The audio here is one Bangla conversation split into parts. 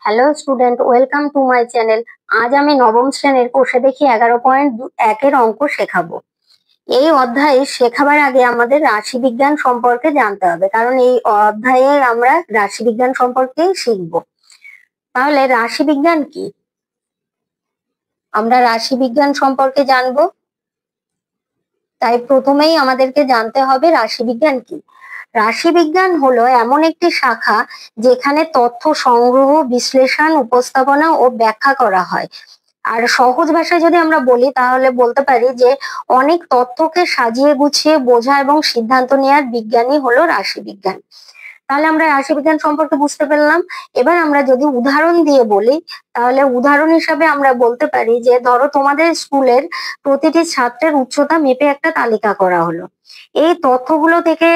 Hello student, welcome to my channel. আজ আমি নবম শ্রেণীর কোষে দেখি 11.1-এর অঙ্ক শেখাবো। এই অধ্যায় শেখাবার আগে আমাদের রাশিবিজ্ঞান সম্পর্কে জানতে হবে, কারণ এই অধ্যায়ে আমরা রাশিবিজ্ঞান সম্পর্কেই শিখবো। তাহলে রাশিবিজ্ঞান কি? আমরা রাশিবিজ্ঞান সম্পর্কে জানবো, তাই প্রথমেই আমাদেরকে জানতে হবে রাশিবিজ্ঞান কি। রাশিবিজ্ঞান হলো এমন একটি শাখা যেখানে তথ্য সংগ্রহ, বিশ্লেষণ, উপস্থাপনা ও ব্যাখ্যা করা হয়। আর সহজ ভাষায় যদি আমরা বলি তাহলে বলতে পারি যে অনেক তথ্যকে সাজিয়ে গুছিয়ে বোঝা এবং সিদ্ধান্ত নেওয়ার বিজ্ঞানই হলো রাশিবিজ্ঞান। তাহলে আমরা রাশিবিজ্ঞান সম্পর্কে বুঝতে পারলাম। এবার আমরা যদি উদাহরণ দিয়ে বলি তাহলে উদাহরণ হিসাবে আমরা বলতে পারি যে ধরো তোমাদের স্কুলের প্রতিটি ছাত্রের উচ্চতা মেপে একটা তালিকা করা হলো। এই তথ্যগুলো থেকে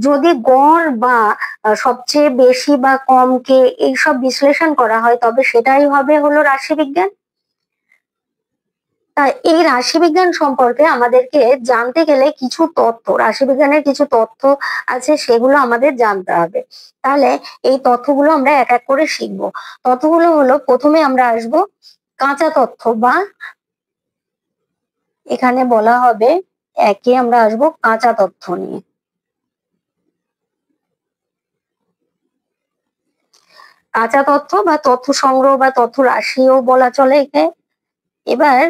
যদি গড় বা সবচেয়ে বেশি বা কমকে এইসব বিশ্লেষণ করা হয় তবে সেটাই হলো রাশিবিজ্ঞান। তাই এই রাশিবিজ্ঞান সম্পর্কে আমাদেরকে জানতে গেলে কিছু তথ্য, রাশিবিজ্ঞানের কিছু তথ্য আছে, সেগুলো আমাদের জানতে হবে। তাহলে এই তথ্যগুলো আমরা এক এক করে শিখবো। তথ্যগুলো হলো, প্রথমে আমরা আসবো কাঁচা তথ্য, বা এখানে বলা হবে একে আমরা আসবো কাঁচা তথ্য নিয়ে। কাঁচা তথ্য বা তথ্য সংগ্রহ বা তথ্য রাশিও বলা চলে একে। এবার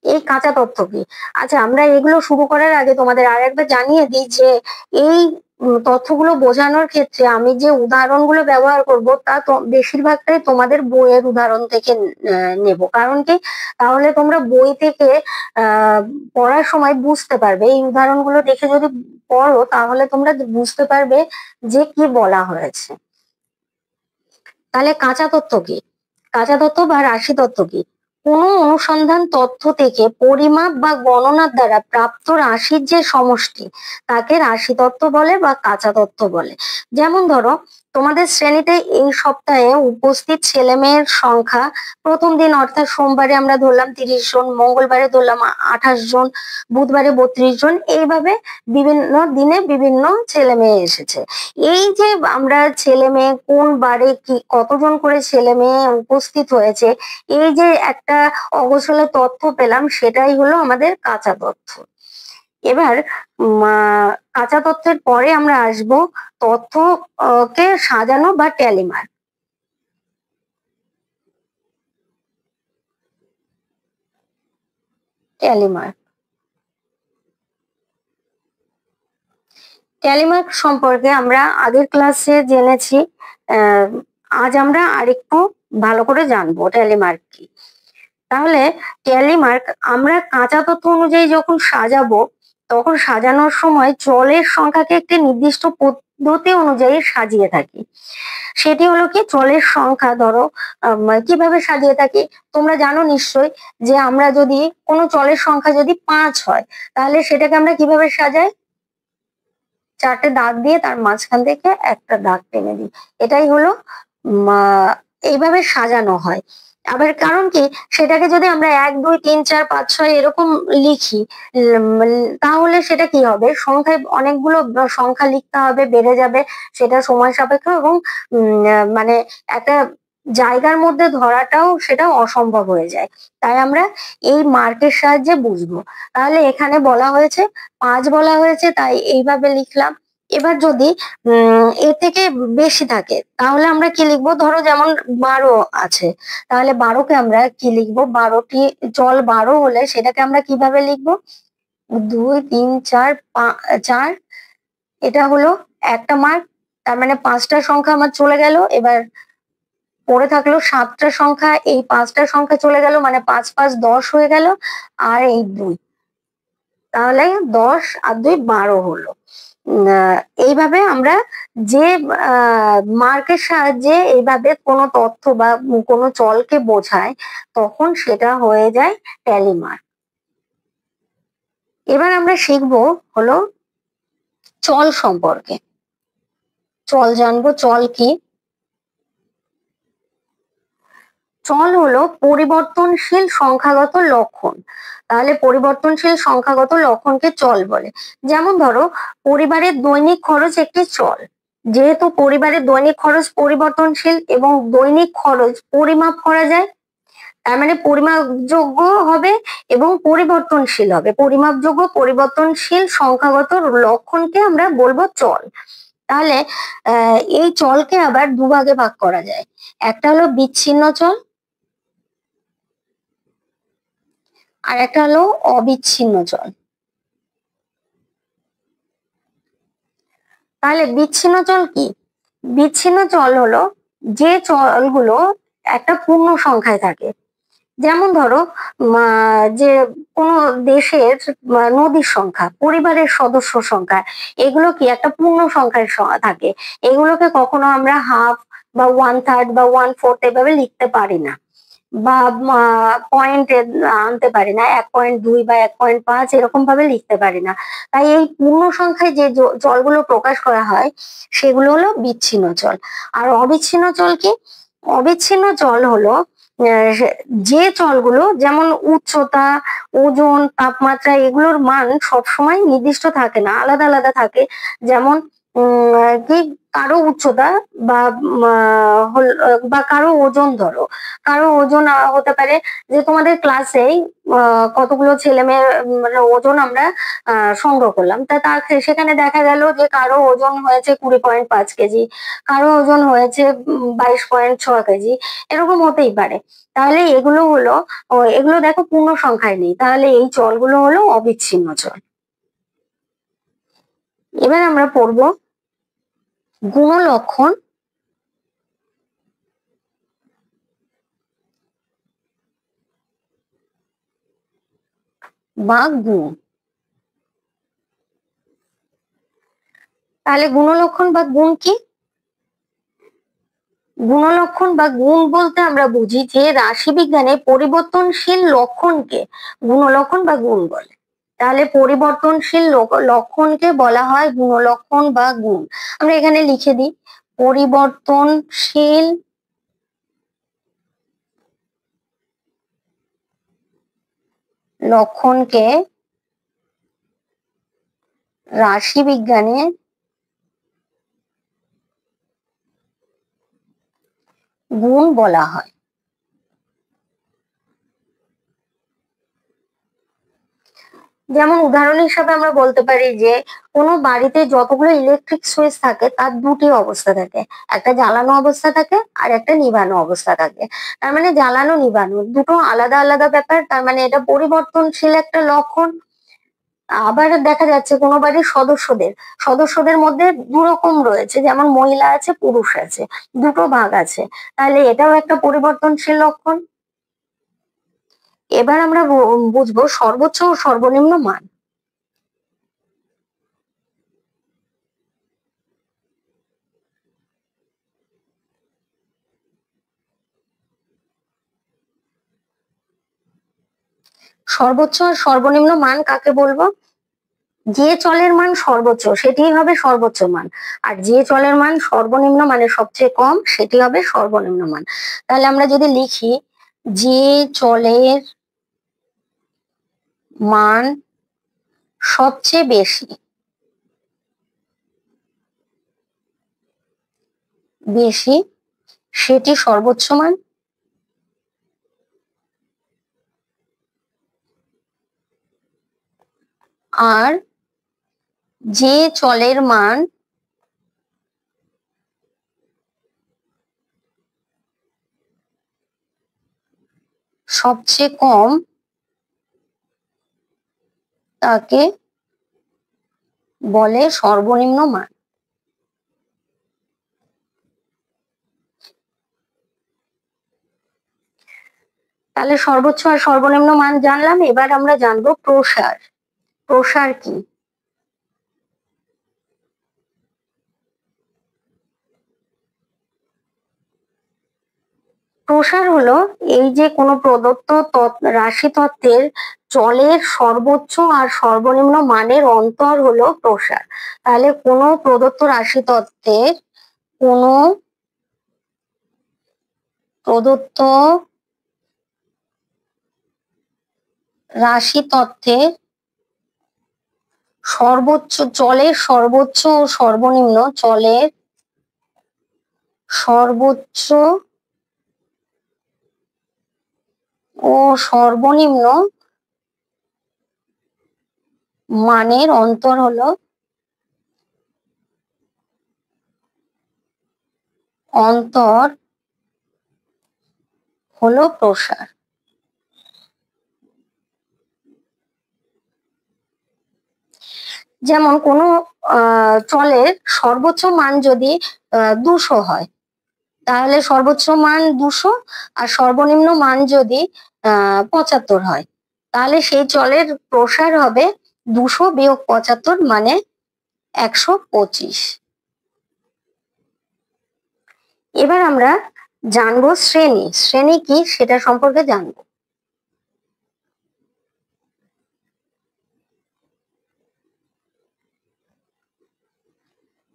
এই কাঁচা তথ্য কি? আচ্ছা, আমরা এগুলো শুরু করার আগে তোমাদের আর একবার জানিয়ে দিই যে এই তথ্যগুলো বোঝানোর ক্ষেত্রে আমি যে উদাহরণগুলো ব্যবহার করব তা বেশিরভাগটাই তোমাদের বইয়ের উদাহরণ থেকে নেব। কারণ কি, তাহলে তোমরা বই থেকে পড়ার সময় বুঝতে পারবে। এই উদাহরণগুলো দেখে যদি পড়ো তাহলে তোমরা বুঝতে পারবে যে কি বলা হয়েছে। তাহলে কাঁচা তথ্য কি? কাঁচা তথ্য বা রাশি তথ্য কি? কোনো অনুসন্ধান তথ্য থেকে পরিমাপ বা গণনার দ্বারা প্রাপ্ত রাশির যে সমষ্টি তাকে রাশি তত্ত্ব বলে বা কাঁচা তত্ত্ব বলে। যেমন ধরো তোমাদের শ্রেণীতে এই সপ্তাহে উপস্থিত ছেলে মেয়ের সংখ্যা প্রথম দিন অর্থাৎ সোমবারে আমরা ধরলাম 30 জন, মঙ্গলবারে ধরলাম 28 জন, বুধবারে 32 জন, এইভাবে বিভিন্ন দিনে বিভিন্ন ছেলে মেয়ে এসেছে। এই যে আমরা ছেলে মেয়ে কোন বারে কি কতজন করে ছেলে মেয়ে উপস্থিত হয়েছে, এই যে একটা অগোছালো তথ্য পেলাম, সেটাই হলো আমাদের কাঁচা তথ্য। এবার কাঁচা তথ্যের পরে আমরা আসব তথ্য কে সাজানো বা ট্যালিমার্ক। ট্যালিমার্ক সম্পর্কে আমরা আগের ক্লাসে জেনেছি, আজ আমরা আরেকটু ভালো করে জানবো ট্যালিমার্ক কি। তাহলে ট্যালিমার্ক আমরা কাঁচা তথ্য অনুযায়ী যখন সাজাবো তখন সাজানোর সময় চলের সংখ্যাকে একটি নির্দিষ্ট পদ্ধতি অনুযায়ী সাজিয়ে থাকি। সেটি হলো কি, চলের সংখ্যা ধরো কিভাবে সাজিয়ে থাকি তোমরা জানো নিশ্চয়ই, যে আমরা যদি কোনো চলের সংখ্যা যদি 5 হয় তাহলে সেটাকে আমরা কিভাবে সাজাই? 4টে দাগ দিয়ে তার মাঝখান থেকে একটা দাগ টেনে দিই। এটাই হলো এইভাবে সাজানো হয়। আবার কারণ কি, সেটাকে যদি আমরা 1 2 3 4 5 6 এরকম লিখি তাহলে সেটা কি হবে, সংখ্যায় অনেকগুলো সংখ্যা লিখতে হবে, বেড়ে যাবে, সেটা সময় সাপেক্ষ এবং মানে একটা জায়গার মধ্যে ধরাটাও সেটা অসম্ভব হয়ে যায়। তাই আমরা এই মার্কের সাহায্যে বুঝবো। তাহলে এখানে বলা হয়েছে 5 বলা হয়েছে, তাই এইভাবে লিখলাম। এবার যদি এর থেকে বেশি থাকে তাহলে আমরা কি লিখবো? ধরো যেমন 12 আছে, তাহলে 12কে আমরা কি লিখবো? 12টি চল 12 হলে সেটাকে আমরা কিভাবে লিখবো? 2 3 4 4, এটা হলো একটা মার্ক। তার মানে 5টা সংখ্যা আমার চলে গেল। এবার পড়ে থাকলো 7টা সংখ্যা, এই 5টা সংখ্যা চলে গেল, মানে 5 5 10 হয়ে গেল, আর এই 2, তাহলে 10 আর 2 12 হলো। এইভাবে আমরা যে মার্কের সাহায্যে এইভাবে কোনো তথ্য বা কোনো চলকে বোঝায় তখন সেটা হয়ে যায় ট্যালি মার্ক। এবার আমরা শিখবো হলো চল সম্পর্কে। চল জানবো, চল কি? চল হলো পরিবর্তনশীল সংখ্যাগত লক্ষণ। তাহলে পরিবর্তনশীল সংখ্যাগত লক্ষণকে চল বলে। যেমন ধরো পরিবারের দৈনিক খরচ একটি চল, যেহেতু পরিবারের দৈনিক খরচ পরিবর্তনশীল এবং দৈনিক খরচ পরিমাপ করা যায়, তার মানে পরিমাপযোগ্য হবে এবং পরিবর্তনশীল হবে। পরিমাপযোগ্য পরিবর্তনশীল সংখ্যাগত লক্ষণকে আমরা বলবো চল। তাহলে এই চলকে আবার দুভাগে ভাগ করা যায়। একটা হলো বিচ্ছিন্ন চল আর একটা হলো অবিচ্ছিন্ন চল। তাহলে বিচ্ছিন্ন চল কি? বিচ্ছিন্ন চল হলো যে চলগুলো একটা পূর্ণ সংখ্যায় থাকে। যেমন ধরো যে কোনো দেশের নদীর সংখ্যা, পরিবারের সদস্য সংখ্যা, এগুলো কি একটা পূর্ণ সংখ্যায় থাকে। এগুলোকে কখনো আমরা হাফ বা 1/3 বা 1/4 এভাবে লিখতে পারি না, বা পয়েন্টে আনতে পারি না, 1.2 বা 1.5 এরকম ভাবে লিখতে পারি না। তাই এই পূর্ণ সংখ্যায় যে চলগুলো প্রকাশ করা হয় সেগুলো হলো বিচ্ছিন্ন চল। আর অবিচ্ছিন্ন চল কি? অবিচ্ছিন্ন চল হলো যে চলগুলো যেমন উচ্চতা, ওজন, তাপমাত্রা, এগুলোর মান সবসময় নির্দিষ্ট থাকে না, আলাদা আলাদা থাকে। যেমন কি কারো উচ্চতা বা বা কারো ওজন, ধরো কারো ওজন হতে পারে যে তোমাদের ক্লাসে কতগুলো ছেলে মেয়ের মানে ওজন আমরা সংগ্রহ করলাম, তার সেখানে দেখা গেল যে কারো ওজন হয়েছে 20.5 কেজি, কারো ওজন হয়েছে 22.6 কেজি, এরকম হতেই পারে। তাহলে এগুলো হলো এগুলো দেখো পূর্ণ সংখ্যায় নেই, তাহলে এই চলগুলো হলো অবিচ্ছিন্ন চল। এবার আমরা পড়বো গুণলক্ষণ বা গুণ। তাহলে গুণলক্ষণ বা গুণ কি? গুণলক্ষণ বা গুণ বলতে আমরা বুঝি যে রাশিবিজ্ঞানে পরিবর্তনশীল লক্ষণকে গুণলক্ষণ বা গুণ বলে। তাহলে পরিবর্তনশীল লক্ষণকে বলা হয় গুণলক্ষণ বা গুণ। আমরা এখানে লিখে দিই পরিবর্তনশীল লক্ষণকে রাশিবিজ্ঞানে গুণ বলা হয়। যেমন উদাহরণ হিসাবে আমরা বলতে পারি যে কোনো বাড়িতে যতগুলো ইলেকট্রিক সুইচ থাকে তার দুটি অবস্থা থাকে, একটা জ্বালানো অবস্থা থাকে আর একটা নিভানো অবস্থা থাকে। তার মানে জ্বালানো নিভানো দুটো আলাদা আলাদা ব্যাপার, তার মানে এটা পরিবর্তনশীল একটা লক্ষণ। আবার দেখা যাচ্ছে কোনো বাড়ির সদস্যদের মধ্যে দুরকম রয়েছে, যেমন মহিলা আছে পুরুষ আছে, দুটো ভাগ আছে, তাহলে এটাও একটা পরিবর্তনশীল লক্ষণ। এবার আমরা বুঝবো সর্বোচ্চ ও সর্বনিম্ন মান। সর্বোচ্চ আর সর্বনিম্ন মান কাকে বলবো? যে চলের মান সর্বোচ্চ সেটি হবে সর্বোচ্চ মান, আর যে চলের মান সর্বনিম্ন মানে সবচেয়ে কম সেটি হবে সর্বনিম্ন মান। তাহলে আমরা যদি লিখি যে চলের মান সবচেয়ে বেশি সেটি সর্বোচ্চ মান, আর যে চলের মান সবচেয়ে কম তাকে বলে সর্বনিম্ন মান। তাহলে সর্বোচ্চ আর সর্বনিম্ন মান জানলাম, এবার আমরা জানবো প্রসার। প্রসার কি? প্রসার হলো এই যে কোনো প্রদত্ত রাশি তত্ত্বের চলের সর্বোচ্চ আর সর্বনিম্ন মানের অন্তর হলো প্রসার। তাহলে কোনো প্রদত্ত রাশি তত্ত্বের কোনো প্রদত্ত রাশি তত্ত্বের সর্বোচ্চ চলের সর্বোচ্চ ও সর্বনিম্ন চলের সর্বোচ্চ ও সর্বনিম্ন মানের অন্তর হলো প্রসার। যেমন কোনো চলের সর্বোচ্চ মান যদি 200 হয়, তাহলে সর্বোচ্চ মান 200, আর সর্বনিম্ন মান যদি 75 হয়, তাহলে সেই চলের প্রসার হবে 200 বিয়োগ 75 মানে 125। এবার আমরা জানবো শ্রেণী। শ্রেণী কি সেটা সম্পর্কে জানবো।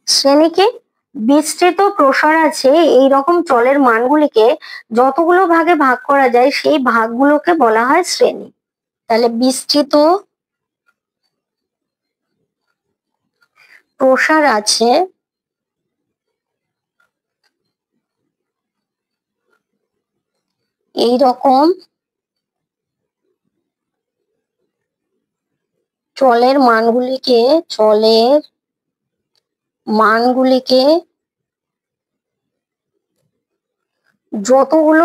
শ্রেণীকে বিস্তৃত প্রসার আছে এই রকম চলের মানগুলিকে যতগুলো ভাগে ভাগ করা যায় সেই ভাগগুলোকে বলা হয় শ্রেণী। তাহলে বিস্তৃত প্রসার আছে এই রকম চলের মানগুলিকে যতগুলো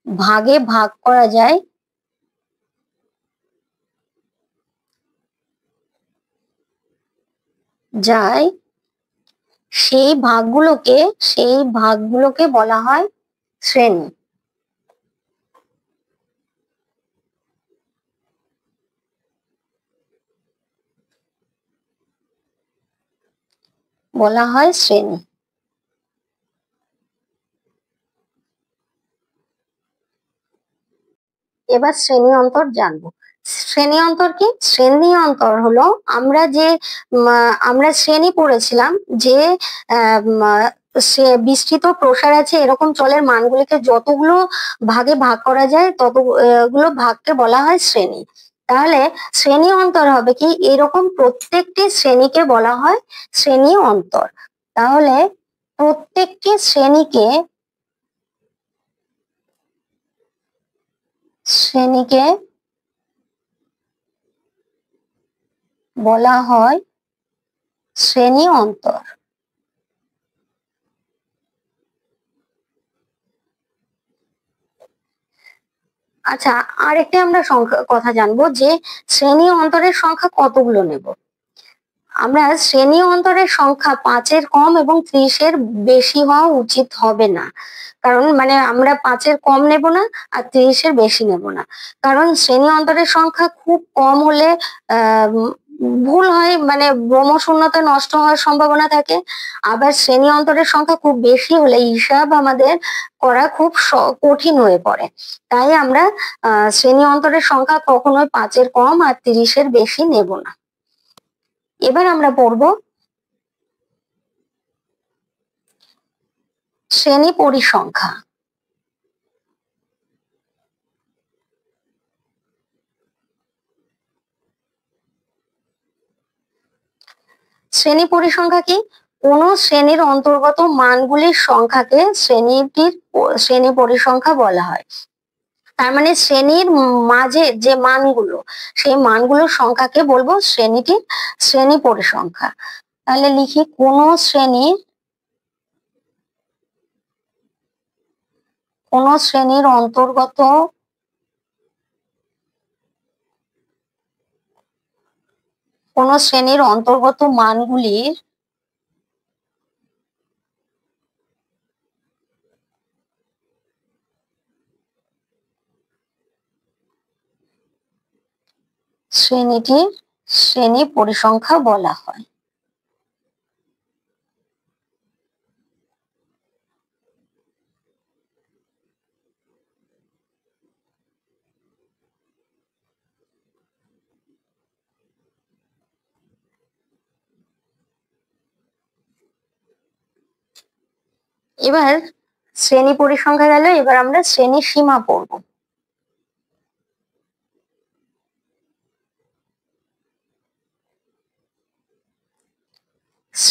ভাগে ভাগ করা যায় সেই ভাগগুলোকে বলা হয় শ্রেণী। বলা হয় শ্রেণী। এবার শ্রেণী অন্তর জানবো। শ্রেণী অন্তর কি? শ্রেণী অন্তর হলো আমরা শ্রেণী পড়েছিলাম যে বিস্তৃত প্রসার আছে এরকম চলের মানগুলিকে যতগুলো ভাগে ভাগ করা যায় ততগুলো ভাগকে বলা হয় শ্রেণী। তাহলে শ্রেণী অন্তর হবে কি? এরকম প্রত্যেকটি শ্রেণীকে বলা হয় শ্রেণী অন্তর। তাহলে প্রত্যেকটি শ্রেণীকে বলা হয় শ্রেণী অন্তর। আচ্ছা, আরেকটা আমরা কথা জানবো যে শ্রেণী অন্তরের সংখ্যা কতগুলো নেব। আমরা শ্রেণী অন্তরের সংখ্যা 5-এর কম এবং 30-এর বেশি হওয়া উচিত হবে না। কারণ আমরা 5-এর কম নেব না আর 30-এর বেশি নেব না। কারণ শ্রেণী অন্তরের সংখ্যা খুব কম হলে ভুল হয়, ক্রমশূন্যতা নষ্ট হওয়ার সম্ভাবনা থাকে। আবার শ্রেণী অন্তরের সংখ্যা খুব বেশি হলে হিসাব আমাদের করা খুব কঠিন হয়ে পড়ে। তাই আমরা শ্রেণী অন্তরের সংখ্যা কখনোই 5-এর কম আর 30-এর বেশি নেব না। এবার আমরা পড়ব শ্রেণী পরিসংখ্যা। শ্রেণী পরিসংখ্যা কি? কোন শ্রেণীর অন্তর্গত মানগুলির সংখ্যাকে শ্রেণী পরিসংখ্যা বলা হয়। তার মানে শ্রেণীর মাঝে যে মানগুলো, সেই মানগুলোর সংখ্যাকে বলবো শ্রেণী পরিসংখ্যা। তাহলে লিখি কোন শ্রেণীর অন্তর্গত মানগুলির শ্রেণীটির শ্রেণী পরিসংখ্যা বলা হয়। এবার শ্রেণী পরিসংখ্যা গেল, এবার আমরা শ্রেণী সীমা পড়ব।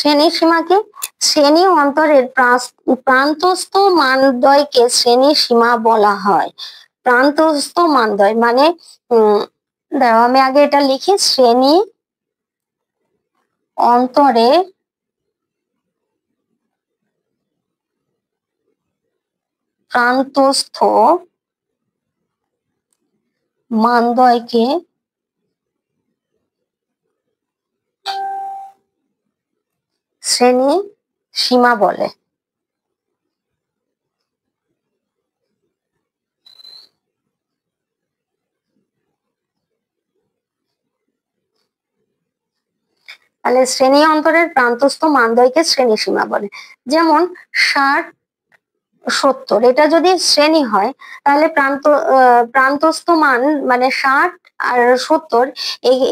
শ্রেণী সীমাকে শ্রেণী অন্তরের প্রান্তস্থ মানদ্বয়কে শ্রেণী সীমা বলা হয়। প্রান্তস্থ মানদ্বয় মানে দাঁড়াও আমি আগে এটা লিখি, শ্রেণী অন্তরে প্রান্তস্থ মানদ্বয়কে শ্রেণী সীমা বলে। তাহলে শ্রেণী অন্তরের প্রান্তস্থ মানদ্বয়কে শ্রেণী সীমা বলে। যেমন 60, 70 এটা যদি শ্রেণী হয় তাহলে প্রান্তস্থ মান মানে 60 আর 70,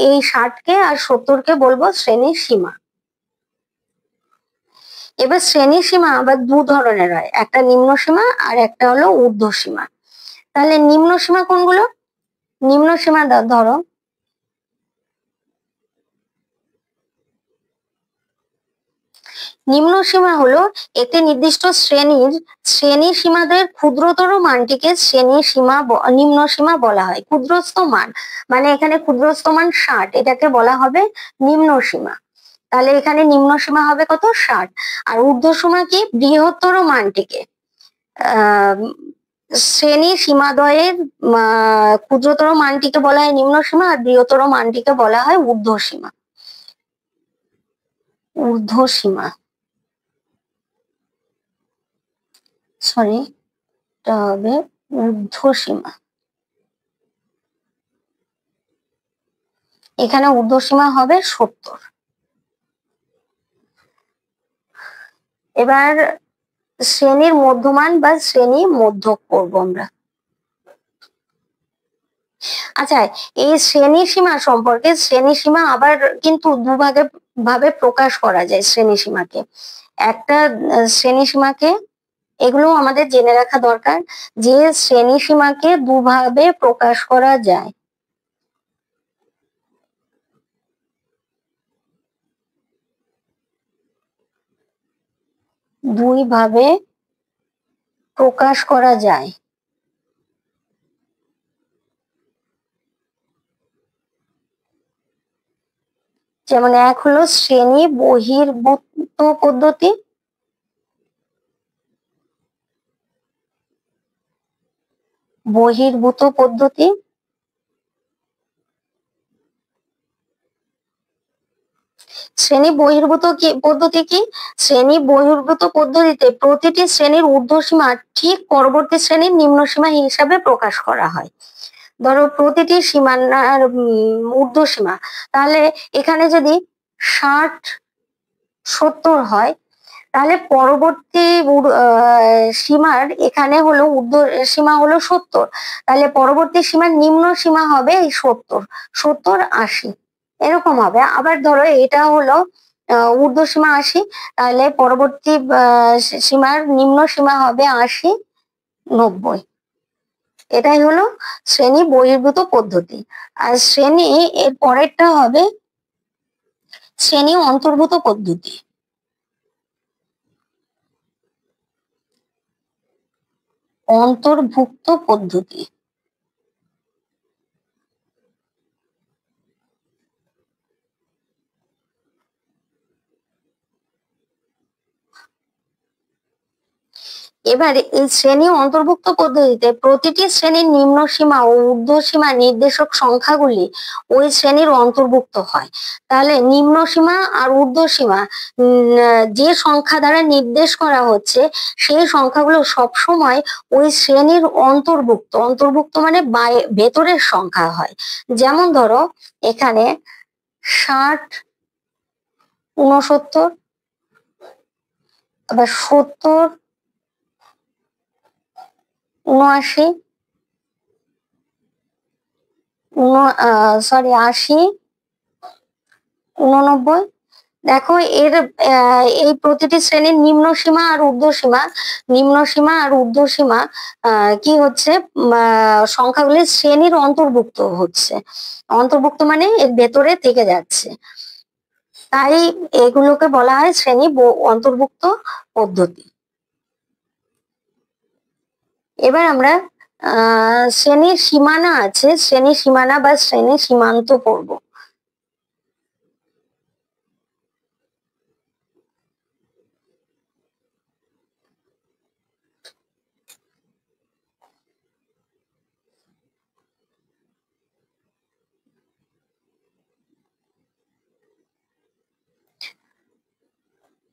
এই 60কে আর 70কে বলবো শ্রেণী সীমা। এবার শ্রেণী সীমা আবার দু ধরনের হয়, একটা নিম্ন সীমা আর একটা হলো ঊর্ধ্ব সীমা। তাহলে নিম্ন সীমা কোনগুলো? নিম্ন সীমা ধরো নিম্ন সীমা হলো একটি নির্দিষ্ট শ্রেণী সীমাদের ক্ষুদ্রতর মানটিকে নিম্ন সীমা বলা হয়। ক্ষুদ্রস্থ মান মানে এখানে ক্ষুদ্রস্থ মান 60, এটাকে বলা হবে নিম্ন সীমা। তাহলে এখানে নিম্ন সীমা হবে কত? 60। আর ঊর্ধ্ব সীমা কি? বৃহত্তর মানটিকে শ্রেণী সীমাদ্বয়ের ক্ষুদ্রতর মানটিকে বলা হয় নিম্ন সীমা, আর বৃহত্তর মানটিকে বলা হয় ঊর্ধ্ব সীমা। ঊর্ধ্ব সীমা সরি এটা হবে ঊর্ধ্ব সীমা। এখানে ঊর্ধ্ব সীমা হবে 70। এবার শ্রেণীর মধ্যমান বা শ্রেণী মধ্যক করবো আমরা। আচ্ছা, এই শ্রেণী সীমা সম্পর্কে, শ্রেণী সীমা আবার কিন্তু ভাবে প্রকাশ করা যায় শ্রেণী সীমাকে। একটা শ্রেণী সীমাকে, এগুলো আমাদের জেনে রাখা দরকার যে শ্রেণী সীমাকে দুভাবে প্রকাশ করা যায়। দুই ভাবে প্রকাশ করা যায়। যেমন এক হলো শ্রেণী বহির্ভূত পদ্ধতি, শ্রেণী বহির্ভূত পদ্ধতি কি? শ্রেণী বহির্ভূত পদ্ধতিতে প্রতিটি শ্রেণীর ঊর্ধ্বসীমা ঠিক পরবর্তী শ্রেণীর নিম্নসীমা হিসাবে প্রকাশ করা হয়। ধরো প্রতিটি সীমানার ঊর্ধ্বসীমা, তাহলে এখানে যদি 60, 70 হয় তাহলে পরবর্তী সীমার এখানে হলো ঊর্ধ্ব সীমা হলো 70, তাহলে পরবর্তী সীমার নিম্ন সীমা হবে এই 70, 70, 80 এরকম হবে। আবার ধরো এটা হলো ঊর্ধ্ব সীমা 80, তাহলে পরবর্তী সীমার নিম্ন সীমা হবে 80, 90। এটাই হলো শ্রেণী বহির্ভূত পদ্ধতি। আর শ্রেণী এর পরেরটা হবে শ্রেণী অন্তর্ভুক্ত পদ্ধতি। অন্তর্ভুক্ত পদ্ধতি এবার এই শ্রেণী অন্তর্ভুক্ত পদ্ধতিতে প্রতিটি শ্রেণীর নিম্ন সীমা ও ঊর্ধ্ব সীমা নির্দেশক সংখ্যাগুলি ওই শ্রেণীর অন্তর্ভুক্ত হয়। তাহলে নিম্ন সীমা আর ঊর্ধ্ব সীমা যে সংখ্যা দ্বারা নির্দেশ করা হচ্ছে সেই সংখ্যাগুলো সবসময় ওই শ্রেণীর অন্তর্ভুক্ত মানে ভেতরের সংখ্যা হয়। যেমন ধরো এখানে 60, 69, আবার 70, 79, 80, 89। দেখো এর এই প্রতিটি শ্রেণীর নিম্ন সীমা আর ঊর্ধ্ব সীমা কি হচ্ছে, সংখ্যাগুলি শ্রেণীর অন্তর্ভুক্ত হচ্ছে। অন্তর্ভুক্ত মানে এর ভেতরে থেকে যাচ্ছে। তাই এগুলোকে বলা হয় শ্রেণী অন্তর্ভুক্ত পদ্ধতি। এবার আমরা শ্রেণীর সীমানা আছে, শ্রেণী সীমানা বা শ্রেণী সীমান্ত পড়বো।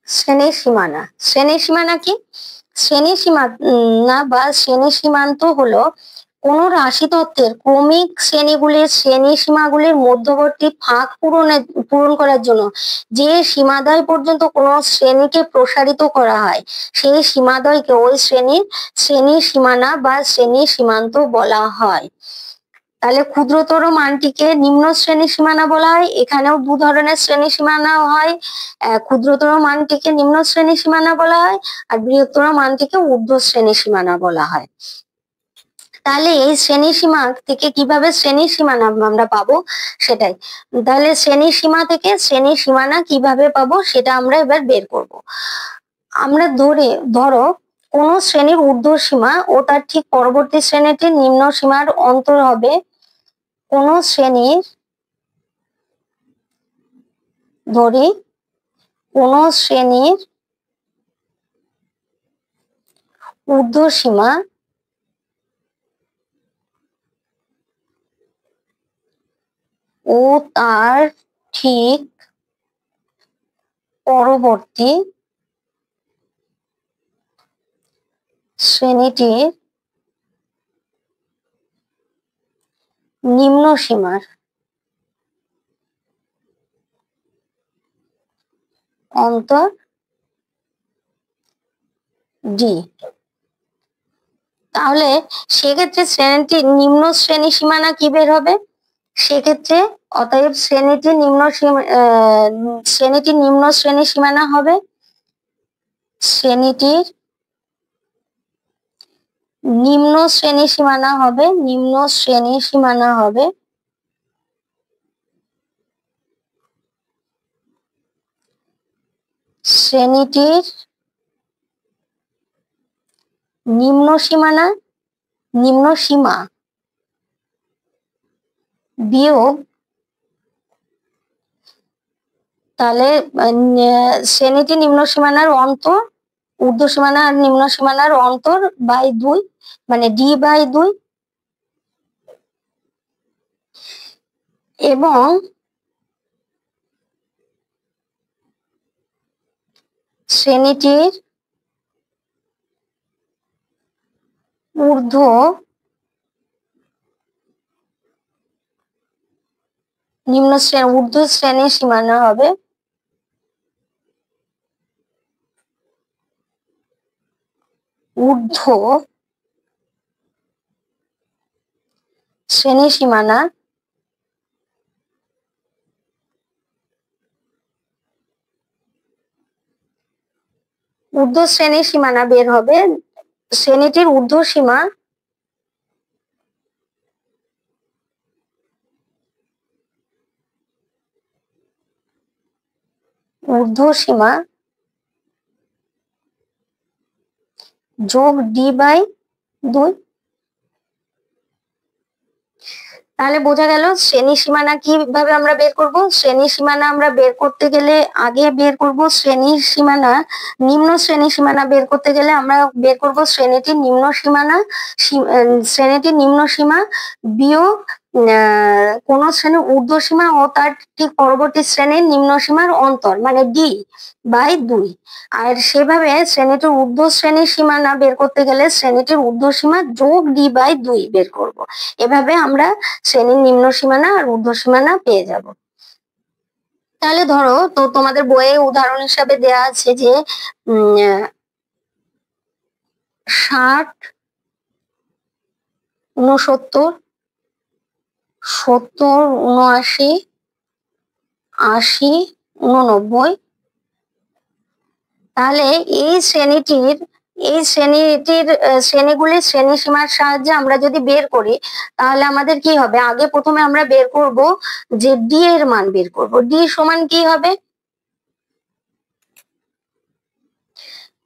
শ্রেণী সীমানা, শ্রেণী সীমানা কি? শ্রেণী সীমানা বা শ্রেণী সীমান্ত হলো কোন রাশি তত্ত্বের ক্রমিক শ্রেণীগুলির শ্রেণী সীমাগুলির মধ্যবর্তী ফাঁক পূরণ করার জন্য যে সীমাদ্বয় পর্যন্ত কোনো শ্রেণীকে প্রসারিত করা হয় সেই সীমাদ্বয়কে ওই শ্রেণী সীমানা বা শ্রেণী সীমান্ত বলা হয়। তাহলে ক্ষুদ্রতর মানটিকে নিম্ন শ্রেণী সীমানা বলা হয়। এখানেও দু ধরনের শ্রেণী সীমানা হয়, ক্ষুদ্রতর মানটিকে নিম্ন শ্রেণী সীমানা বলা হয় আর বৃহত্তর মানটিকে ঊর্ধ্ব শ্রেণী সীমানা বলা হয়। তাহলে এই শ্রেণী সীমা থেকে কিভাবে শ্রেণী সীমানা আমরা পাবো সেটাই। তাহলে শ্রেণী সীমা থেকে শ্রেণী সীমানা কিভাবে পাবো সেটা আমরা এবার বের করব। আমরা ধরো কোন শ্রেণীর ঊর্ধ্ব সীমা ও তার ঠিক পরবর্তী শ্রেণীটির নিম্ন সীমার অন্তর হবে কোন শ্রেণীর, ধরি কোন শ্রেণীর ঊর্ধ্ব সীমা ও তার ঠিক পরবর্তী শ্রেণীটির নিম্ন সীমার অন্তর ডি। তাহলে সেক্ষেত্রে শ্রেণীটির নিম্ন শ্রেণী সীমানা কি বের হবে? সেক্ষেত্রে অতএব শ্রেণীটির নিম্ন শ্রেণী সীমানা হবে শ্রেণীটির নিম্ন শ্রেণী সীমানা হবে শ্রেণীটির নিম্ন সীমা বিয়োগ, তাহলে শ্রেণীটির নিম্ন সীমানার অন্তর ঊর্ধ্ব সীমানা আর নিম্ন সীমানার অন্তর বাই 2 মানে ডি বাই 2 এবং শ্রেণীটির ঊর্ধ্ব শ্রেণী সীমানা হবে ঊর্ধ্ব শ্রেণী সীমানা বের হবে শ্রেণীটির ঊর্ধ্ব সীমা যোগ ডি বাই 2। তাহলে বোঝা গেল শ্রেণী সীমানা কিভাবে আমরা বের করব। শ্রেণী সীমানা আমরা বের করতে গেলে আগে বের করব নিম্ন শ্রেণী সীমানা বের করতে গেলে আমরা বের করব শ্রেণীটির নিম্ন সীমা বিয়োগ কোন শ্রেণীর ঊর্ধ্ব সীমা ও তার ঠিক পরবর্তী শ্রেণীর নিম্ন সীমার অন্তর মানে ডি বাই 2। আর সেভাবে শ্রেণীটির ঊর্ধ্ব শ্রেণীর সীমানা বের করতে গেলে শ্রেণীটির ঊর্ধ্ব সীমা যোগ ডি বাই 2 বের করব। এভাবে আমরা শ্রেণীর নিম্ন সীমানা আর ঊর্ধ্ব সীমানা পেয়ে যাব। তাহলে ধরো তো তোমাদের বইয়ে উদাহরণ হিসাবে দেয়া আছে যে 60 69 70 79 80 89। তাহলে এই শ্রেণীগুলির শ্রেণী সীমার সাহায্যে আমরা যদি বের করি তাহলে আমাদের কি হবে? আগে প্রথমে আমরা বের করব যে ডি এর মান বের করব। ডি সমান কি হবে?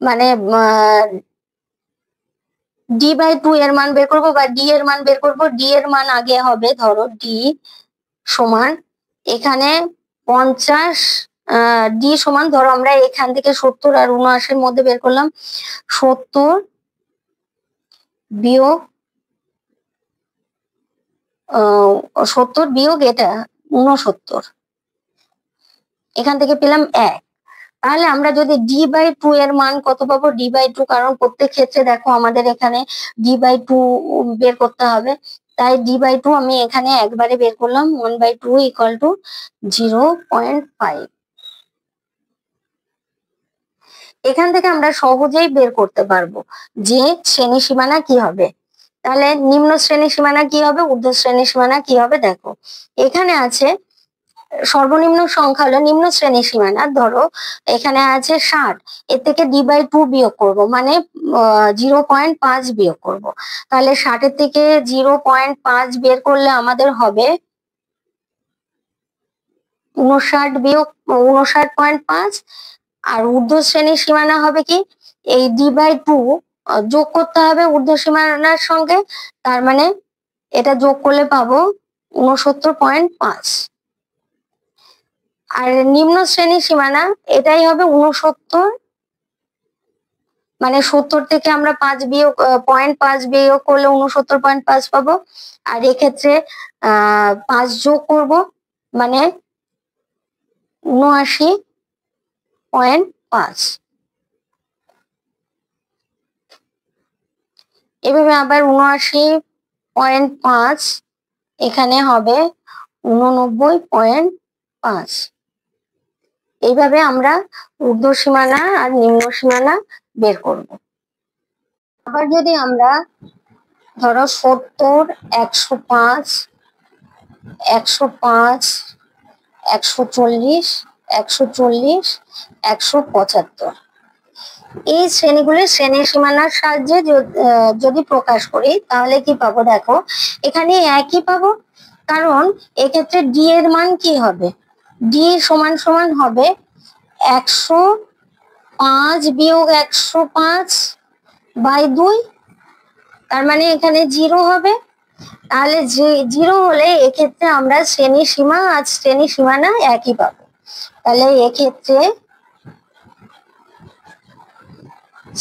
মানে ডি বাই 2 এর মান বের করবো বা ডি এর মান বের করবো। ডি এর মান আগে হবে, ধরো ডি সমান এখানে 50, ডি সমান ধরো আমরা এখান থেকে 70 আর 79 মধ্যে বের করলাম। 70 বিয়োগ 70 বিয়োগ এটা 69, এখান থেকে পেলাম 1। তাহলে আমরা যদি ডি বাই 2 এর মান কত পাবো, ডি বাই 2, কারণ প্রত্যেক ক্ষেত্রে দেখো আমাদের এখানে ডি বাই 2 বের করতে হবে, তাই ডি বাই 2 আমি এখানে একবারে বের করলাম। 1/2 ইকুয়াল টু 0.5। এখান থেকে আমরা সহজেই বের করতে পারবো যে শ্রেণী সীমানা কি হবে। তাহলে নিম্ন শ্রেণী সীমানা কি হবে, ঊর্ধ্ব শ্রেণী সীমানা কি হবে। দেখো এখানে আছে সর্বনিম্ন সংখ্যা হলো নিম্ন শ্রেণী সীমানা, ধরো এখানে আছে 60, এর থেকে ডি বাই 2 বিয়োগ করবো, মানে 0.5 বিয়োগ করব। তাহলে 60 এর থেকে 0.5 বের করলে আমাদের হবে 59 বিয়োগ 59.5। আর ঊর্ধ্ব শ্রেণীর সীমানা হবে কি, এই ডি বাই 2 যোগ করতে হবে ঊর্ধ্ব সীমানার সঙ্গে, তার মানে এটা যোগ করলে পাবো 69.5। আর নিম্ন শ্রেণীর সীমানা এটাই হবে 69, মানে 70 থেকে আমরা 5 বিয়োগ 0.5 বিয়োগ করলে 69.5 পাবো। আর এক্ষেত্রে 5 যোগ করব, মানে 79.5। এভাবে আবার 79.5 এখানে হবে 89.5। এইভাবে আমরা ঊর্ধ্ব সীমানা আর নিম্ন সীমানা বের করব। আবার যদি আমরা ধরো 70, 105, 105, 140, 140, 175 এই শ্রেণীগুলি শ্রেণী সীমানার সাহায্যে যদি প্রকাশ করি তাহলে কি পাবো, দেখো এখানে একই পাবো, কারণ এক্ষেত্রে ডি এর মান কি হবে, ডি সমান সমান হবে 105 বিয়োগ 105/2, তার মানে এখানে 0 হবে। তাহলে 0 হলে এক্ষেত্রে আমরা শ্রেণী সীমা আর শ্রেণী সীমানা একই পাবো। তাহলে এক্ষেত্রে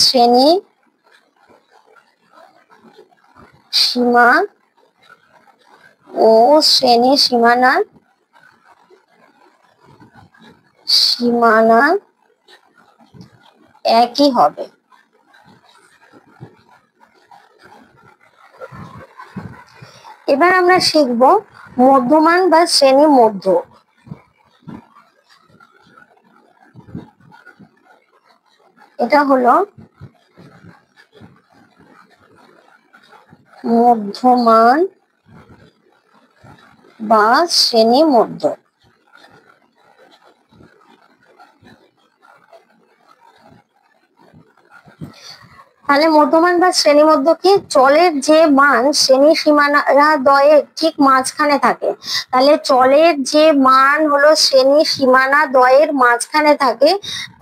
শ্রেণী সীমা ও শ্রেণী সীমানা একই হবে। এবার আমরা শিখব মধ্যমান বা শ্রেণী মধ্য। এটা হলো মধ্যমান বা শ্রেণী মধ্য। তাহলে মধ্যমান বা শ্রেণী মধ্য কি, চলের যে মান শ্রেণী সীমানা দ্বয়ের ঠিক মাঝখানে থাকে। তাহলে চলের যে মান হলো শ্রেণী সীমানা দ্বয়ের মাঝখানে থাকে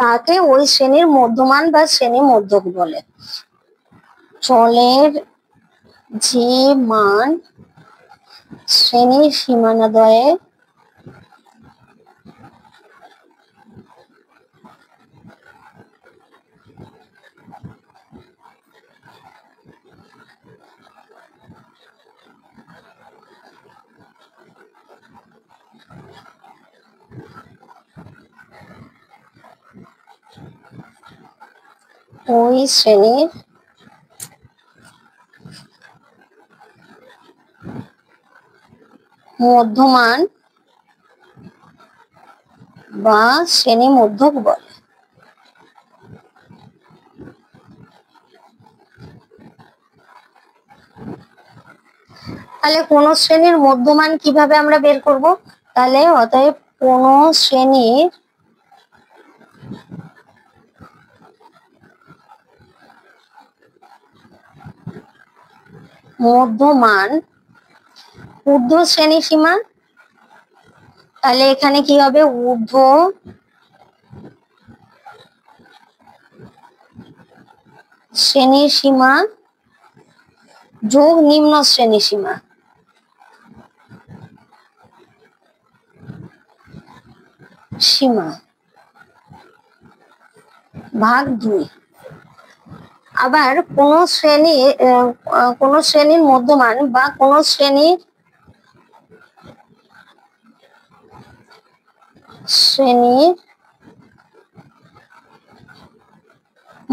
তাকে ওই শ্রেণীর মধ্যমান বা শ্রেণী মধ্যক বলে। চলের যে মান শ্রেণী সীমানা দ্বয়ের ওই শ্রেণীর মধ্যমান বা শ্রেণী মধ্যক বলে। তাহলে কোন শ্রেণীর মধ্যমান কিভাবে আমরা বের করব, তাহলে অতএব কোন শ্রেণীর মধ্যমান ঊর্ধ্ব শ্রেণী সীমা, তাহলে এখানে কি হবে, ঊর্ধ্ব শ্রেণী সীমা যোগ নিম্ন শ্রেণী সীমা ভাগ 2। আবার কোন শ্রেণীর মধ্যমান বা কোন শ্রেণীর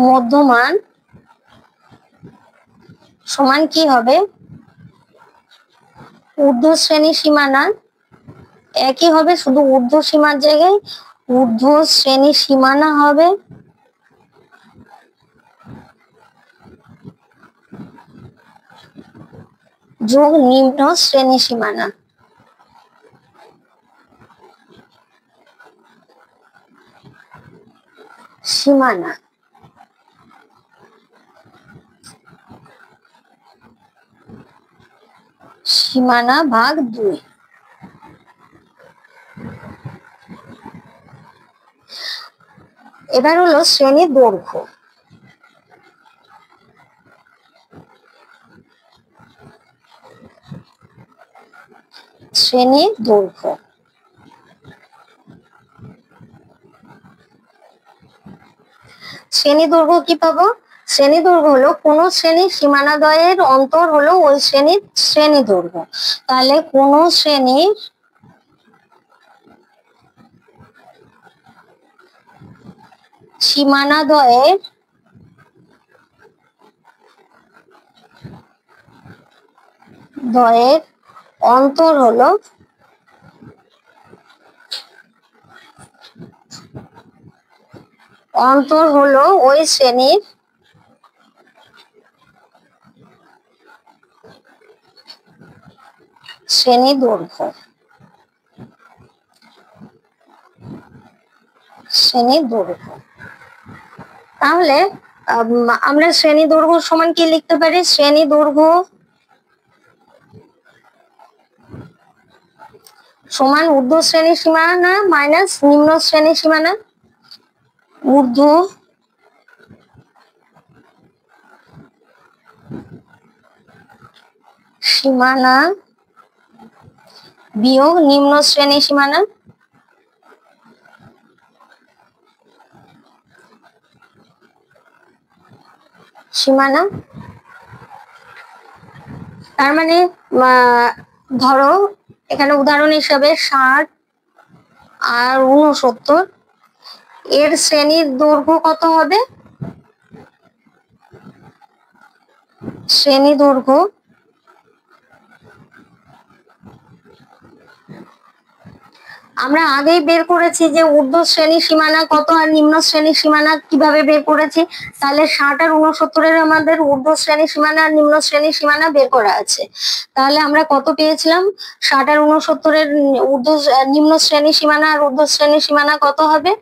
মধ্যমান সমান কি হবে? ঊর্ধ্ব শ্রেণী সীমানা একই হবে, শুধু ঊর্ধ্ব সীমার জায়গায় ঊর্ধ্ব শ্রেণী সীমানা হবে যোগ নিম্ন শ্রেণী সীমানা। সীমানা ভাগ 2। এবার হলো শ্রেণীর দৈর্ঘ্য। শ্রেণীর দৈর্ঘ্য কি পাবো? শ্রেণী দৈর্ঘ্য হলো কোন শ্রেণীর সীমানাদ্বয়ের অন্তর হলো ওই শ্রেণীর শ্রেণী দৈর্ঘ্য। তাহলে কোন শ্রেণীর সীমানাদ্বয়ের অন্তর হলো ওই শ্রেণীর শ্রেণী দৈর্ঘ্য। তাহলে আমরা শ্রেণী দৈর্ঘ্য সমান কি লিখতে পারি? শ্রেণী দৈর্ঘ্য সমান ঊর্ধ্ব শ্রেণী সীমানা মাইনাস নিম্ন শ্রেণী সীমানা। ঊর্ধ্ব সীমানা বিয়োগ নিম্ন শ্রেণী সীমানা। তার মানে ধরো এখানে উদাহরণ হিসাবে 60 আর 69 এর শ্রেণীর দৈর্ঘ্য কত হবে? শ্রেণী দৈর্ঘ্য আমরা আগেই বের করেছি যে ঊর্ধ্ব শ্রেণী সীমানা কত আর নিম্ন শ্রেণী সীমানা কিভাবে বের করেছি। তাহলে 60 আর 69 আমাদের ঊর্ধ্ব শ্রেণী সীমানা আর নিম্ন শ্রেণী সীমানা বের করা আছে। তাহলে আমরা কত পেয়েছিলাম? 60 আর 69 নিম্ন শ্রেণী সীমানা আর ঊর্ধ্ব শ্রেণী সীমানা কত হবে?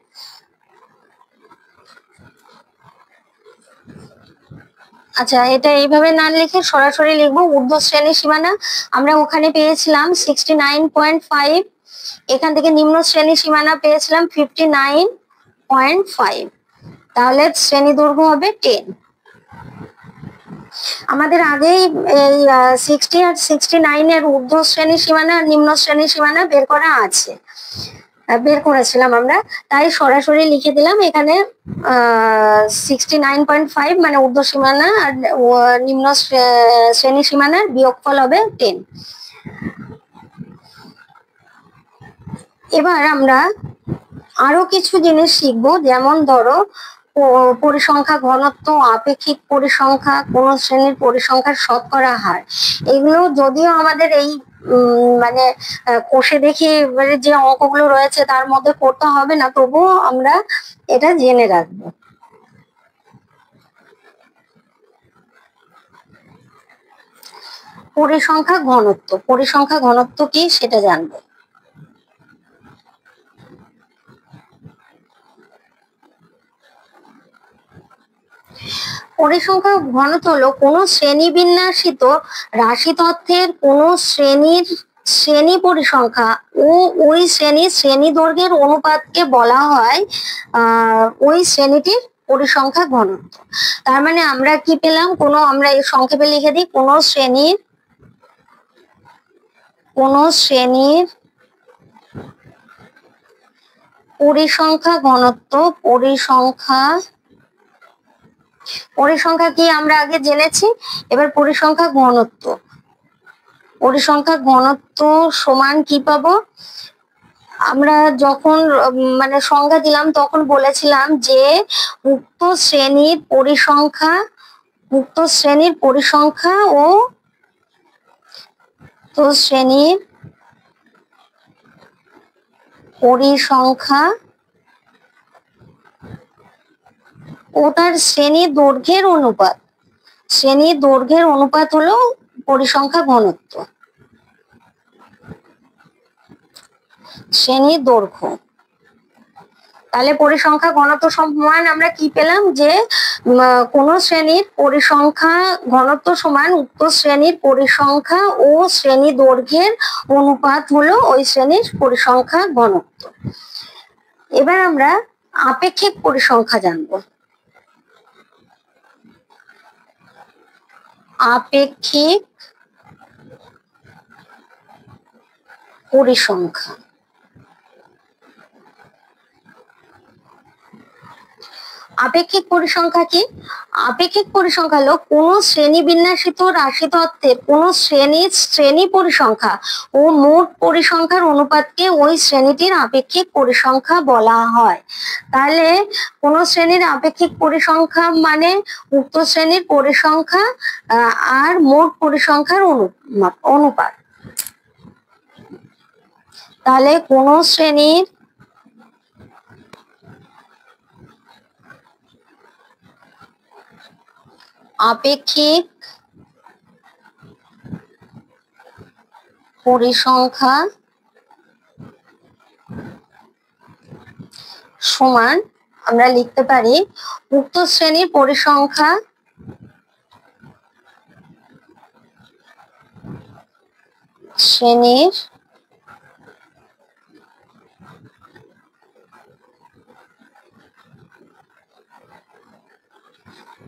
আচ্ছা, এটা এইভাবে না লিখে সরাসরি লিখবো। ঊর্ধ্ব শ্রেণী সীমানা আমরা ওখানে পেয়েছিলাম 69.5, এখান থেকে নিম্ন শ্রেণী সীমানা পেয়েছিলাম 59.5। তাহলে শ্রেণী দৈর্ঘ্য হবে 10। আমাদের আগেই এই 60 আর 69 এর ঊর্ধ্ব শ্রেণী সীমানা আর নিম্ন শ্রেণী সীমানা বের করেছিলাম আমরা, তাই সরাসরি লিখে দিলাম এখানে 69.5 মানে ঊর্ধ্ব সীমানা আর নিম্ন শ্রেণী সীমানার বিয়োগফল হবে 10। এবার আমরা আরো কিছু জিনিস শিখবো, যেমন ধরো পরিসংখ্যা ঘনত্ব, আপেক্ষিক পরিসংখ্যা, কোন শ্রেণীর পরিসংখ্যার শতকরা হার। এগুলো যদিও আমাদের এই মানে কোষে দেখি যে অঙ্কগুলো রয়েছে তার মধ্যে পড়তে হবে না, তবুও আমরা এটা জেনে রাখবো। পরিসংখ্যা ঘনত্ব কি সেটা জানবো। পরিসংখ্যা ঘনত্ব হলো কোন শ্রেণী বিন্যাসিত রাশি তথ্যের কোন শ্রেণীর শ্রেণী পরিসংখ্যা ও ওই শ্রেণীর শ্রেণী দৈর্ঘ্যের অনুপাতকে বলা হয় ওই শ্রেণীটির পরিসংখ্যা ঘনত্ব। তার মানে আমরা কি পেলাম, আমরা এই সংক্ষেপে লিখে দিই, কোন শ্রেণীর পরিসংখ্যা ঘনত্ব, পরিসংখ্যা কি আমরা আগে জেনেছি, এবার পরিসংখ্যা ঘনত্ব সমান কি পাবো, আমরা যখন মানে সংজ্ঞা দিলাম তখন বলেছিলাম যে উক্ত শ্রেণীর পরিসংখ্যা ও তার শ্রেণীর দৈর্ঘ্যের অনুপাত হলো পরিসংখ্যা ঘনত্ব, শ্রেণীর দৈর্ঘ্য। তাহলে পরিসংখ্যা ঘনত্ব সমান আমরা কি পেলাম, যে কোন শ্রেণীর পরিসংখ্যা ঘনত্ব সমান উক্ত শ্রেণীর পরিসংখ্যা ও শ্রেণী দৈর্ঘ্যের অনুপাত হলো ওই শ্রেণীর পরিসংখ্যা ঘনত্ব। এবার আমরা আপেক্ষিক পরিসংখ্যা জানবো। আপেক্ষিক পরিসংখ্যা কি? আপেক্ষিক পরিসংখ্যা হলো কোন শ্রেণী বিন্যাসিত রাশি তত্ত্বের কোন শ্রেণী পরিসংখ্যা ও মোট পরিসংখ্যার অনুপাতকে ওই শ্রেণীটির আপেক্ষিক পরিসংখ্যা বলা হয়। তাহলে কোন শ্রেণীর আপেক্ষিক পরিসংখ্যা মানে উক্ত শ্রেণীর পরিসংখ্যা আর মোট পরিসংখ্যার অনুপাত। তাহলে কোন শ্রেণীর আপেক্ষিক পরিসংখ্যা সমান আমরা লিখতে পারি উক্ত শ্রেণীর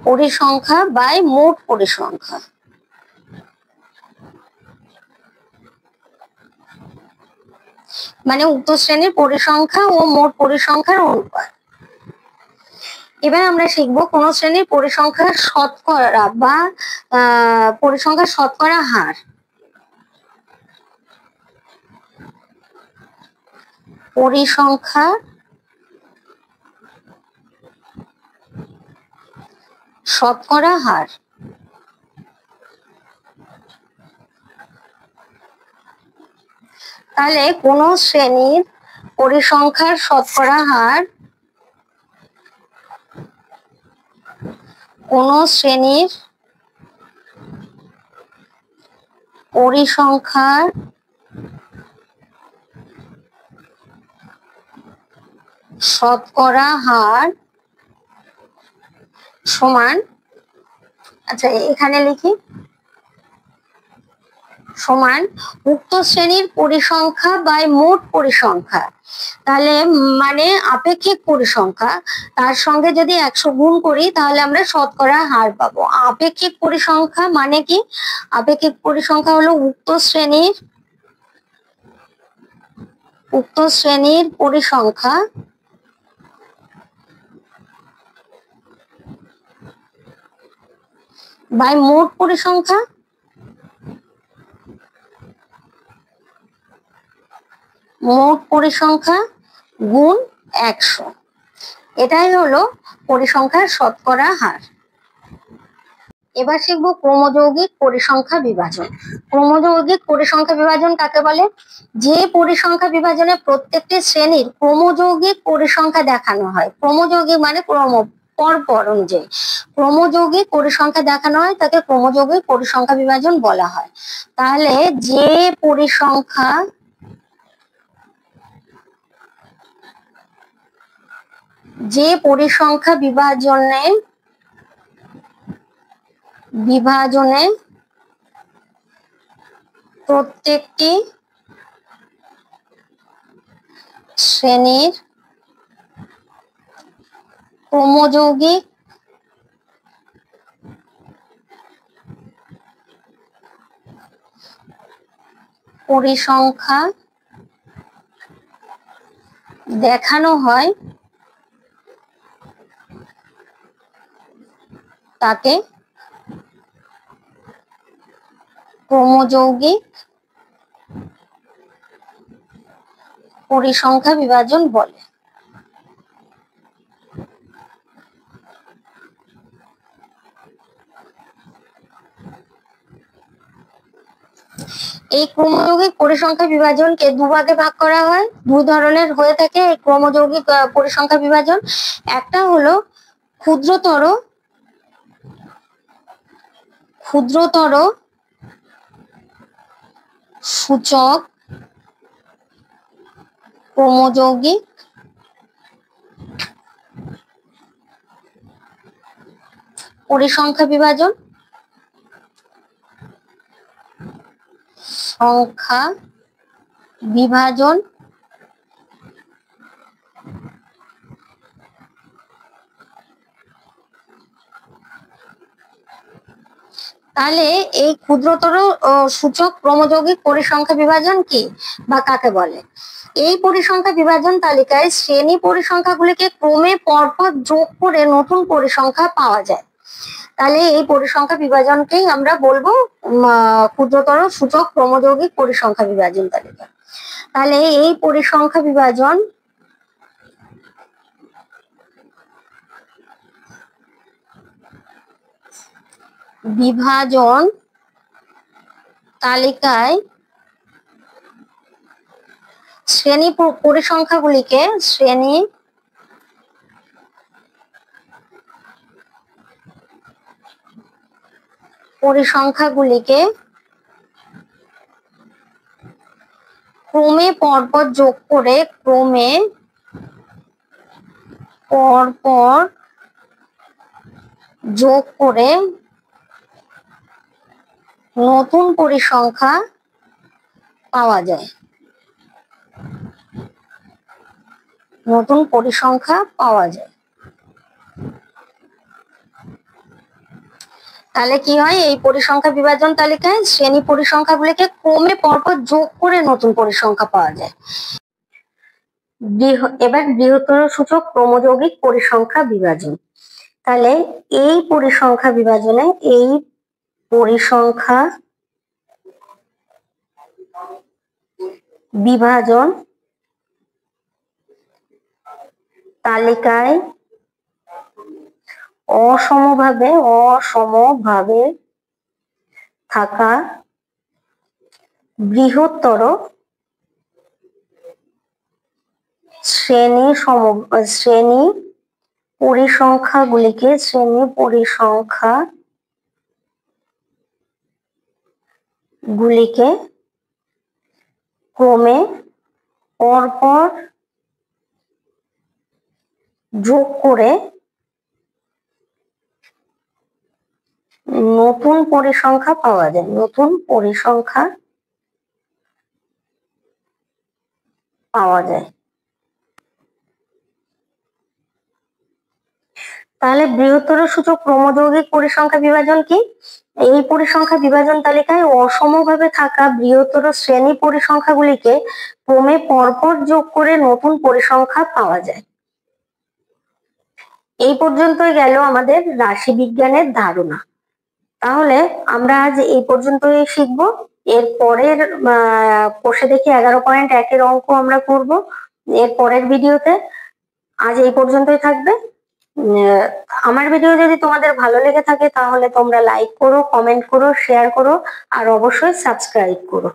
পরিসংখ্যা বাই মোট পরিসংখ্যা। মানে উক্ত শ্রেণীর পরিসংখ্যা ও মোট পরিসংখ্যার অনুপাত। এবার আমরা শিখবো কোন শ্রেণীর পরিসংখ্যার শতকরা বা পরিসংখ্যার শতকরা হার। পরিসংখ্যা শতকরা হার। তাহলে কোন শ্রেণীর পরিসংখ্যার শতকরা হার কোন শ্রেণীর পরিসংখ্যার শতকরা হার সমান, আচ্ছা এখানে লিখি, সমান উক্ত শ্রেণীর পরিসংখ্যা বাই মোট পরিসংখ্যা। তাহলে মানে আপেক্ষিক পরিসংখ্যা, তার সঙ্গে যদি 100 গুণ করি তাহলে আমরা শতকরা হার পাবো। আপেক্ষিক পরিসংখ্যা মানে কি? আপেক্ষিক পরিসংখ্যা হলো উক্ত শ্রেণীর পরিসংখ্যা বাই মোট পরিসংখ্যা গুণ 100। এটাই হলো পরিসংখ্যার শতকরা হার। এবার শিখবো ক্রমযৌগিক পরিসংখ্যা বিভাজন। ক্রমযৌগিক পরিসংখ্যা বিভাজন কাকে বলে? যে পরিসংখ্যা বিভাজনে প্রত্যেকটি শ্রেণীর ক্রমযৌগিক পরিসংখ্যা দেখানো হয়। ক্রমযৌগিক মানে পরপর অনুযায়ী ক্রমযৌগিক পরিসংখ্যা দেখানো হয় তাকে ক্রমযৌগিক পরিসংখ্যা বিভাজন বলা হয়। তাহলে যে পরিসংখ্যা বিভাজনে প্রত্যেকটি শ্রেণীর ক্রমযৌগিক পরিসংখ্যা দেখানো হয় তাকে ক্রমযৌগিক পরিসংখ্যা বিভাজন বলে। এই ক্রমযৌগিক পরিসংখ্যা বিভাজনকে দুভাগে ভাগ করা হয়, দুই ধরনের হয়ে থাকে এই ক্রমযৌগিক পরিসংখ্যা বিভাজন। একটা হলো ক্ষুদ্রতর সূচক ক্রমযৌগিক পরিসংখ্যা বিভাজন, সংখ্যা বিভাজন। তাহলে এই ক্ষুদ্রতর সূচক ক্রমযৌগিক পরিসংখ্যা বিভাজন কি বা কাকে বলে? এই পরিসংখ্যা বিভাজন তালিকায় শ্রেণী পরিসংখ্যাগুলিকে ক্রমে পরপর যোগ করে নতুন পরিসংখ্যা পাওয়া যায়। তাহলে এই পরিসংখ্যা বিভাজনকেই আমরা বলবো ক্ষুদ্রতর সূচক ক্রমযৌগিক পরিসংখ্যা বিভাজন তালিকা। তাহলে এই পরিসংখ্যা বিভাজন তালিকায় শ্রেণী পরিসংখ্যাগুলিকে ক্রমে পরপর যোগ করে নতুন পরিসংখ্যা পাওয়া যায়। তাহলে কি হয়, এই পরিসংখ্যা বিভাজন তালিকায় শ্রেণী পরিসংখ্যাগুলিকে ক্রমে পরপর যোগ করে নতুন পরিসংখ্যা পাওয়া যায়। এবার বৃহত্তর সূচক ক্রমযৌগিক পরিসংখ্যা বিভাজন। তাহলে এই পরিসংখ্যা বিভাজনে এই পরিসংখ্যা বিভাজন তালিকায় অসমভাবে থাকা বৃহত্তর শ্রেণী পরিসংখ্যাগুলিকে ক্রমে পরপর যোগ করে নতুন পরিসংখ্যা পাওয়া যায়। তাহলে বৃহত্তর সূচক ক্রমযৌগিক পরিসংখ্যা বিভাজন কি? এই পরিসংখ্যা বিভাজন তালিকায় অসমভাবে থাকা বৃহত্তর শ্রেণী পরিসংখ্যাগুলিকে ক্রমে পরপর যোগ করে নতুন পরিসংখ্যা পাওয়া যায়। এই পর্যন্তই গেল আমাদের রাশি বিজ্ঞানের ধারণা। তাহলে আমরা আজ এই পর্যন্তই শিখবো। এর পরের কোষে দেখি 11.1 অঙ্ক আমরা করব এর পরের ভিডিওতে। আজ এই পর্যন্তই থাকবে। আমার ভিডিও যদি তোমাদের ভালো লেগে থাকে তাহলে তোমরা লাইক করো, কমেন্ট করো, শেয়ার করো আর অবশ্যই সাবস্ক্রাইব করো।